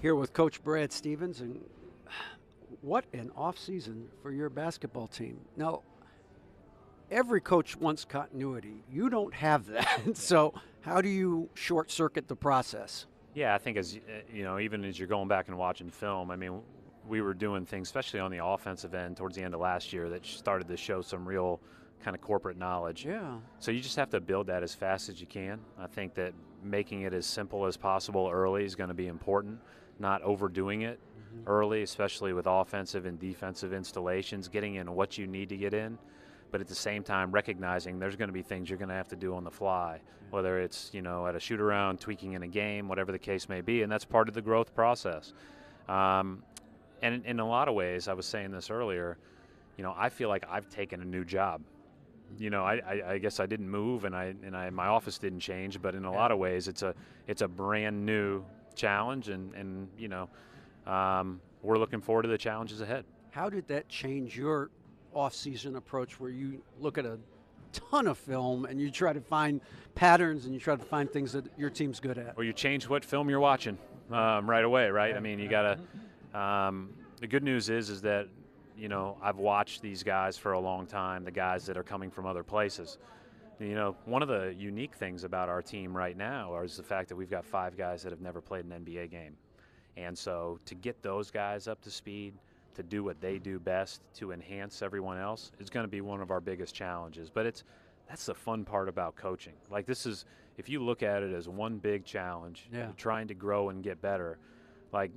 Here with Coach Brad Stevens, and what an off-season for your basketball team. Now, every coach wants continuity. You don't have that. So how do you short-circuit the process? Yeah, I think even as you're going back and watching film, I mean, we were doing things, especially on the offensive end towards the end of last year, that started to show some real kind of corporate knowledge. Yeah. So you just have to build that as fast as you can. I think that making it as simple as possible early is going to be important, not overdoing it early, especially with offensive and defensive installations, getting in what you need to get in, but at the same time recognizing there's going to be things you're going to have to do on the fly, whether it's at a shoot around, tweaking in a game, whatever the case may be, and that's part of the growth process. And in a lot of ways, I was saying this earlier, I feel like I've taken a new job. I guess I didn't move and my office didn't change, but in a lot of ways it's a brand new challenge, and we're looking forward to the challenges ahead. How did that change your off-season approach where you look at a ton of film and you try to find patterns and you try to find things that your team's good at? Or you change what film you're watching right away, right? I mean, you got to the good news is that I've watched these guys for a long time, the guys that are coming from other places. One of the unique things about our team right now is the fact that we've got 5 guys that have never played an NBA game. And so to get those guys up to speed, to do what they do best, to enhance everyone else, is going to be one of our biggest challenges. But that's the fun part about coaching. Like, this is, if you look at it as one big challenge, trying to grow and get better, like,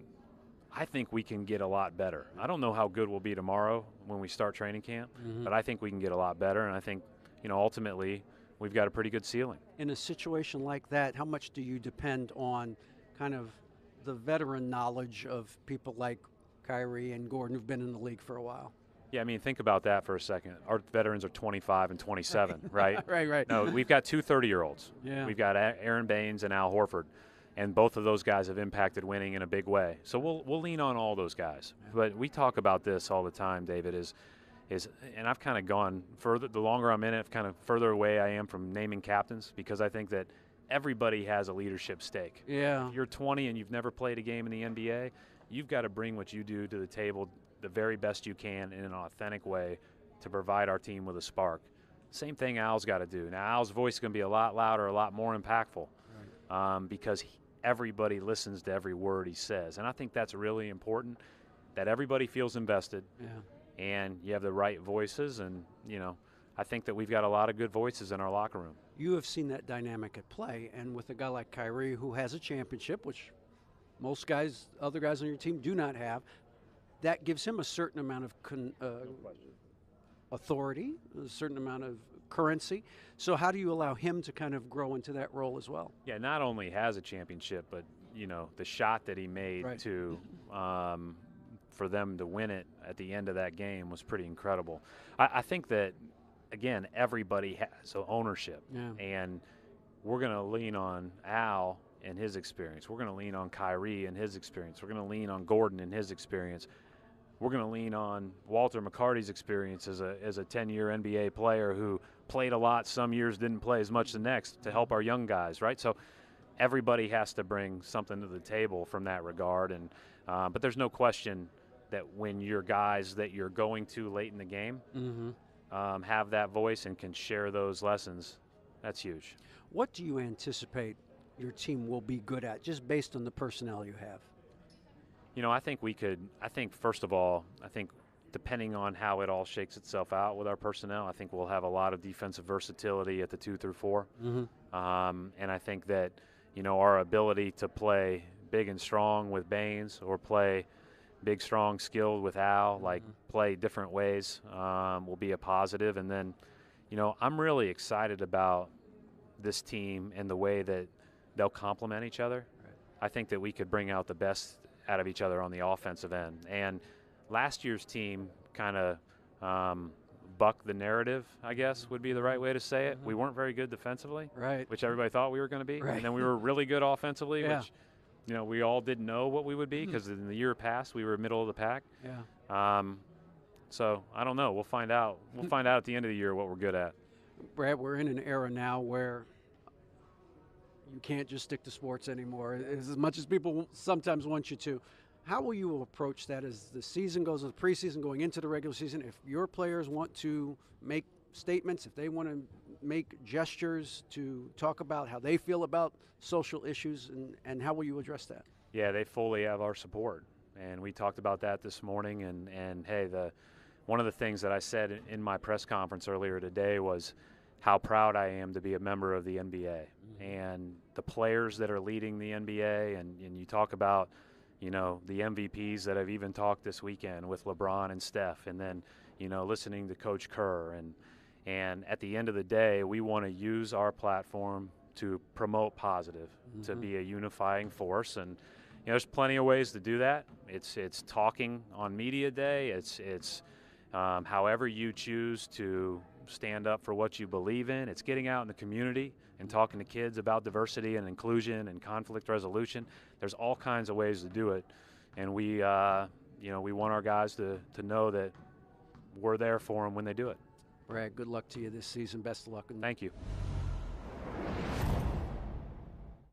I think we can get a lot better. I don't know how good we'll be tomorrow when we start training camp, but I think we can get a lot better, and I think, ultimately we've got a pretty good ceiling. In a situation like that, how much do you depend on kind of the veteran knowledge of people like Kyrie and Gordon who've been in the league for a while? Yeah, I mean, think about that for a second. Our veterans are 25 and 27, right? Right. No, we've got 2 30-year-olds. Yeah. We've got Aaron Baines and Al Horford, and both of those guys have impacted winning in a big way. So we'll lean on all those guys. But we talk about this all the time, David, and I've kind of gone further, the longer I'm in it, kind of further away I am from naming captains, because I think that everybody has a leadership stake. Yeah. If you're 20 and you've never played a game in the NBA, you've got to bring what you do to the table the very best you can in an authentic way to provide our team with a spark. Same thing Al's got to do. Now, Al's voice is going to be a lot louder, a lot more impactful, because everybody listens to every word he says. And I think that's really important, that everybody feels invested. Yeah. And you have the right voices, and I think that we've got a lot of good voices in our locker room. You have seen that dynamic at play, and with a guy like Kyrie who has a championship, which most guys, other guys on your team do not have, that gives him a certain amount of authority, a certain amount of currency. So how do you allow him to kind of grow into that role as well? Yeah, not only has a championship, but the shot that he made to for them to win it at the end of that game was pretty incredible. I think that, again, everybody has ownership, and we're going to lean on Al and his experience. We're going to lean on Kyrie and his experience. We're going to lean on Gordon and his experience. We're going to lean on Walter McCarty's experience as a 10-year NBA player who played a lot. Some years didn't play as much the next, to help our young guys, right? So everybody has to bring something to the table from that regard. And but there's no question that when your guys that you're going to late in the game have that voice and can share those lessons, that's huge. What do you anticipate your team will be good at, just based on the personnel you have? I think first of all, depending on how it all shakes itself out with our personnel, I think we'll have a lot of defensive versatility at the 2 through 4. And I think that, our ability to play big and strong with Baines, or play big, strong, skilled with Al, play different ways, will be a positive. And then, I'm really excited about this team and the way that they'll complement each other. I think that we could bring out the best out of each other on the offensive end. And last year's team kind of bucked the narrative, I guess would be the right way to say it. We weren't very good defensively, which everybody thought we were going to be. And then we were really good offensively, which we all didn't know what we would be, because in the year past we were middle of the pack. So I don't know. We'll find out. We'll find out at the end of the year what we're good at. Brad, we're in an era now where you can't just stick to sports anymore, as much as people sometimes want you to. How will you approach that as the season goes, the preseason going into the regular season? If your players want to make statements, if they want to make gestures to talk about how they feel about social issues, and how will you address that? Yeah, they fully have our support, and we talked about that this morning. And hey, one of the things that I said in my press conference earlier today was how proud I am to be a member of the NBA, and the players that are leading the NBA. And you talk about, the MVPs that have even talked this weekend with LeBron and Steph, and then, listening to Coach Kerr. And at the end of the day, we want to use our platform to promote positive, to be a unifying force. And, there's plenty of ways to do that. It's talking on media day. It's however you choose to stand up for what you believe in. It's getting out in the community and talking to kids about diversity and inclusion and conflict resolution. There's all kinds of ways to do it, and we want our guys to know that we're there for them when they do it. Brad, good luck to you this season. Best of luck. Thank you.